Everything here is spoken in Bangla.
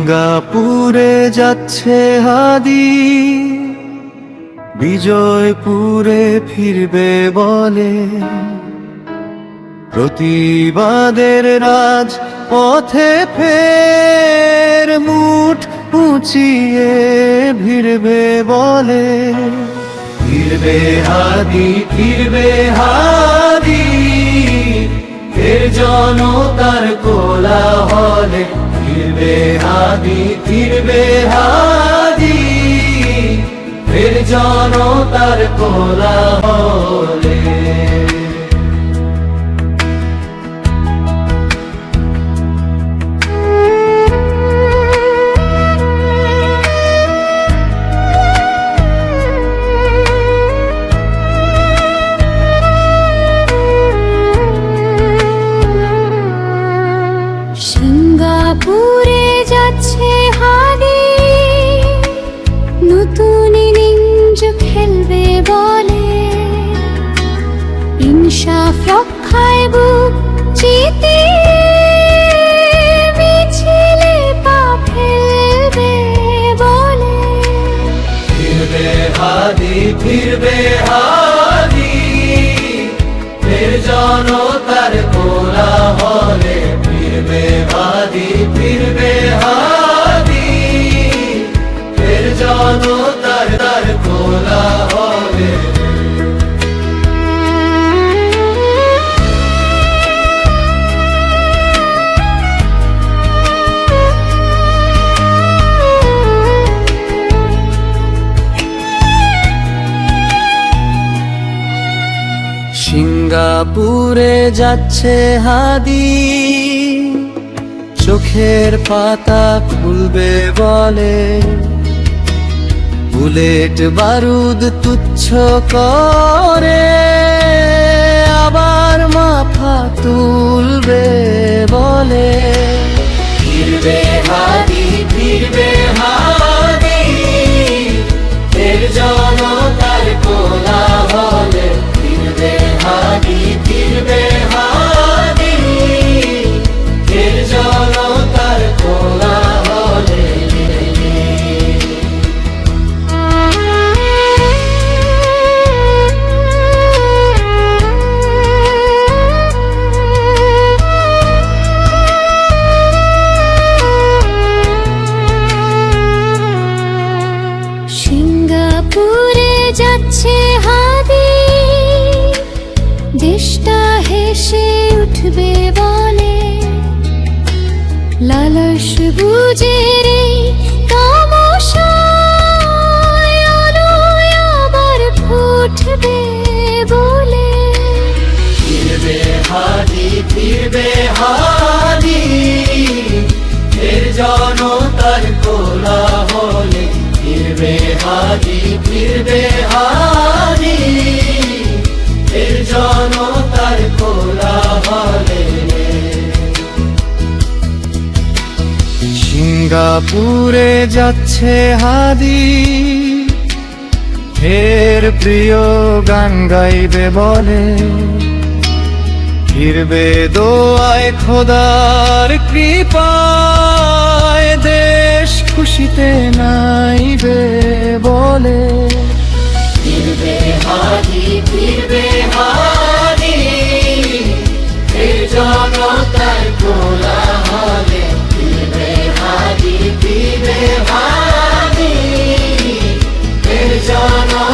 সিঙ্গাপুরে যাচ্ছে হাদি, বিজয়পুরে ফিরবে বলে। প্রতিবাদের রাজ পথে ফের মুঠ উঁচিয়ে ভিড়বে বলে। ফিরবে হাদি, ফিরবে হাদি, ফের জনতার কোলাহলে। ফিরবে হাদি, ফিরবে হাদি, ফের জনতার কোলাহলে। সিঙ্গাপুরে যাচ্ছে হাদি, নতুন ইনিংস খেলবে বলে। ইনসাফ রক্ষায় বুক চিতিয়ে মিছিলে পা ফেলবে বলে। ফিরবে হাদি, ফিরবে হাদি, ফের জনতার কোলাহলে। ফিরবে হাদি, ফিরবে হাদি, ফের জনতার কোলাহলে। সিঙ্গাপুরে যাচ্ছে হাদি, চোখের পাতা খুলবে বলে। বুলেট বারুদ তুচ্ছ করে আবার মাথা তুলবে বলে। ফিরবে হাদি, ফিরবে হাদি, ফের জনতার কোলাহলে। ফিরবে হাদি, ফিরবে হাদি, ফের জনতার কোলাহলে। সিঙ্গাপুরে যাচ্ছে হাদি, দেশটা হেসে উঠবে বলে। লালস বুঝের এই তামাশায় আলোয় আবার ফুটবে বলে। ফিরবে হাদি, ফিরবে হাদি, ফের জনতার কোলাহলে। ফিরবে হাদি, ফিরবে হাদি, ফের জনতার কোলাহলে। সিঙ্গাপুরে যাচ্ছে হাদি, ফের প্রিয় গান গাইবে বলে। ফিরবে দোয়ায় খোদার কৃপায়, দেশ খুশিতে নাইবে বলে। ফিরবে হাদি, ফিরবে হাদি, ফের জনতার কোলাহলে। ফিরবে হাদি, ফিরবে হাদি, ফের জনতার